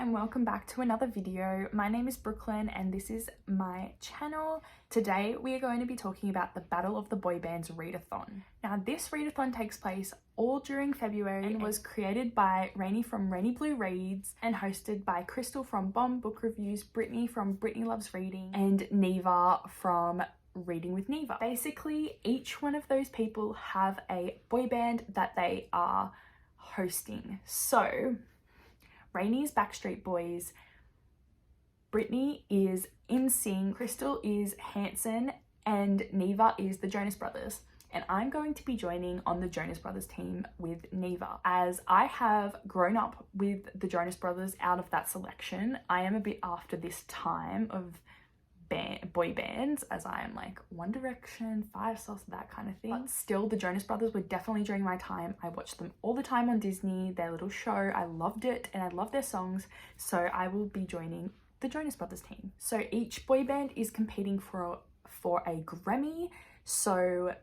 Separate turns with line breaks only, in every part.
and welcome back to another video. My name is Brooklyn and this is my channel. Today we are going to be talking about the Battle of the Boybands Read-a-thon. Now this read-a-thon takes place all during February and was created by Rainy from Rainy Blue Reads and hosted by Crystal from Bomb Book Reviews, Brittany from Brittany Loves Reading, and Neva from Reading with Neva. Basically, each one of those people have a boy band that they are hosting. So Rainy is Backstreet Boys, Brittany is NSYNC, Crystal is Hanson, and Neva is the Jonas Brothers. And I'm going to be joining on the Jonas Brothers team with Neva. As I have grown up with the Jonas Brothers out of that selection, I am a bit after this time of boy bands, as I am like One Direction, Five Sauce, that kind of thing. But still, the Jonas Brothers were definitely during my time. I watched them all the time on Disney, their little show. I loved it and I love their songs. So I will be joining the Jonas Brothers team. So each boy band is competing for a Grammy. So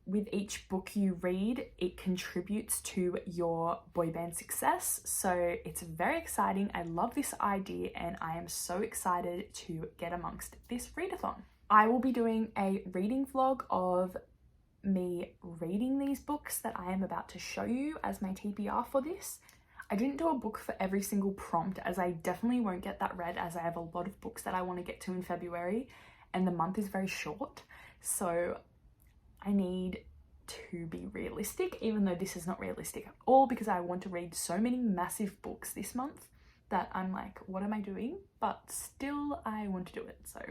with each book you read, it contributes to your boy band success. So it's very exciting. I love this idea and I am so excited to get amongst this readathon. I will be doing a reading vlog of me reading these books that I am about to show you as my TBR for this. I didn't do a book for every single prompt, as I definitely won't get that read, as I have a lot of books that I want to get to in February and the month is very short. So I need to be realistic, even though this is not realistic at all, because I want to read so many massive books this month that I'm like, what am I doing? But still I want to do it. So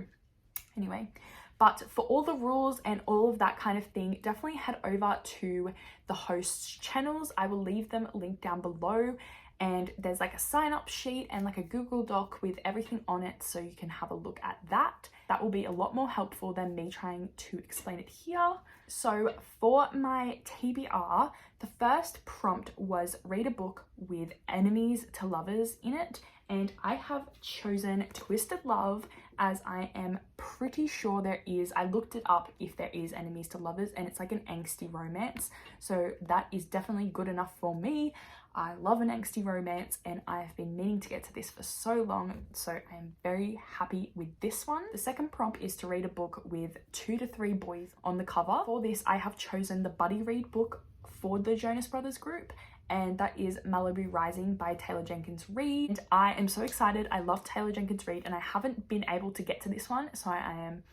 anyway, but for all the rules and all of that kind of thing, definitely head over to the hosts' channels. I will leave them linked down below, and there's like a sign up sheet and like a Google Doc with everything on it, so you can have a look at that. That will be a lot more helpful than me trying to explain it here. So for my TBR, the first prompt was read a book with enemies to lovers in it, and I have chosen Twisted Love, as I am pretty sure there is. I looked it up if there is enemies to lovers, and it's like an angsty romance, so that is definitely good enough for me. I love an angsty romance and I have been meaning to get to this for so long, so I am very happy with this one. The second prompt is to read a book with 2 to 3 boys on the cover. For this, I have chosen the buddy read book for the Jonas Brothers group, and that is Malibu Rising by Taylor Jenkins Reid. And I am so excited. I love Taylor Jenkins Reid and I haven't been able to get to this one, so I am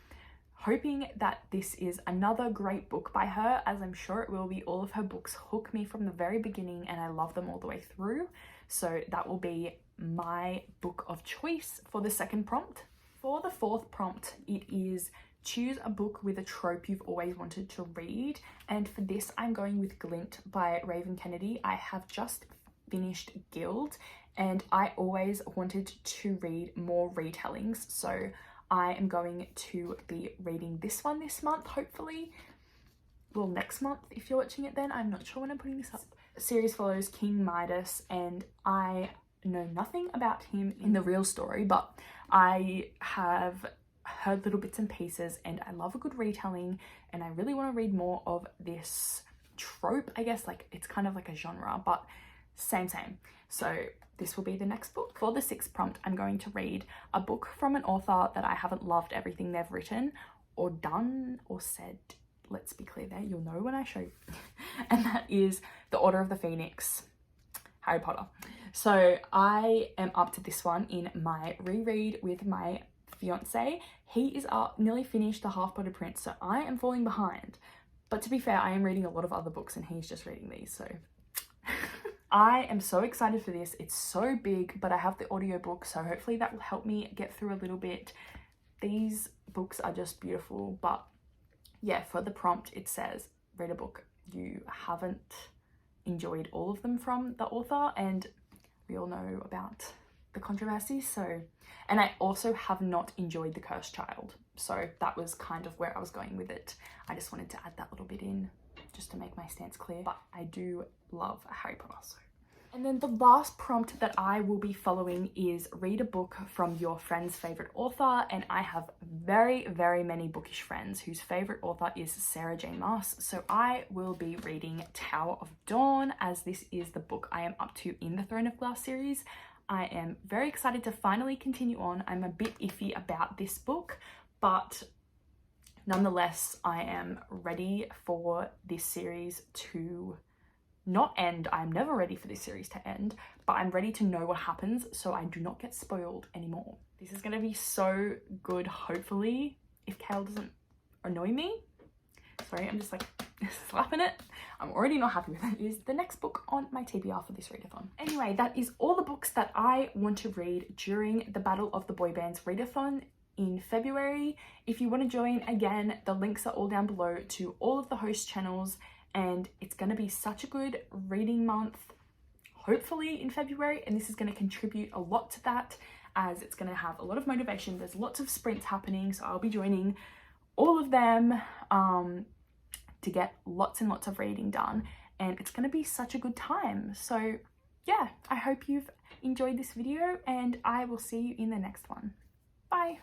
hoping that this is another great book by her, as I'm sure it will be. All of her books hook me from the very beginning and I love them all the way through. So that will be my book of choice for the second prompt. For the fourth prompt, it is choose a book with a trope you've always wanted to read. And for this, I'm going with Glint by Raven Kennedy. I have just finished Guild and I always wanted to read more retellings. So I am going to be reading this one this month, hopefully. Well, next month if you're watching it then. I'm not sure when I'm putting this up. The series follows King Midas, and I know nothing about him in the real story, but I have heard little bits and pieces and I love a good retelling, and I really want to read more of this trope, I guess. Like, it's kind of like a genre, but same. So this will be the next book. For the sixth prompt, I'm going to read a book from an author that I haven't loved everything they've written or done or said. Let's be clear there, you'll know when I show you. And that is The Order of the Phoenix, Harry Potter. So I am up to this one in my reread with my fiance. He is nearly finished The Half-Blood Prince, so I am falling behind. But to be fair, I am reading a lot of other books and he's just reading these, so I am so excited for this. It's so big, but I have the audiobook, so hopefully that will help me get through a little bit. These books are just beautiful. But yeah, for the prompt, it says read a book you haven't enjoyed all of them from the author, and we all know about the controversy. So, and I also have not enjoyed The Cursed Child, so that was kind of where I was going with it. I just wanted to add that little bit in just to make my stance clear, but I do love Harry Potter. So. And then the last prompt that I will be following is read a book from your friend's favorite author, and I have very many bookish friends whose favorite author is Sarah J Maas, so I will be reading Tower of Dawn, as this is the book I am up to in the Throne of Glass series. I am very excited to finally continue on. I'm a bit iffy about this book, but nonetheless, I am ready for this series to not end. I'm never ready for this series to end, but I'm ready to know what happens so I do not get spoiled anymore. This is going to be so good, hopefully, if Kale doesn't annoy me. Sorry, I'm just like slapping it. I'm already not happy with it. It is the next book on my TBR for this readathon. Anyway, that is all the books that I want to read during the Battle of the Boybands readathon in February. If you want to join, again, the links are all down below to all of the host channels, and it's going to be such a good reading month, hopefully in February, and this is going to contribute a lot to that, as it's going to have a lot of motivation. There's lots of sprints happening, so I'll be joining all of them to get lots and lots of reading done, and it's going to be such a good time. So yeah, I hope you've enjoyed this video, and I will see you in the next one. Bye.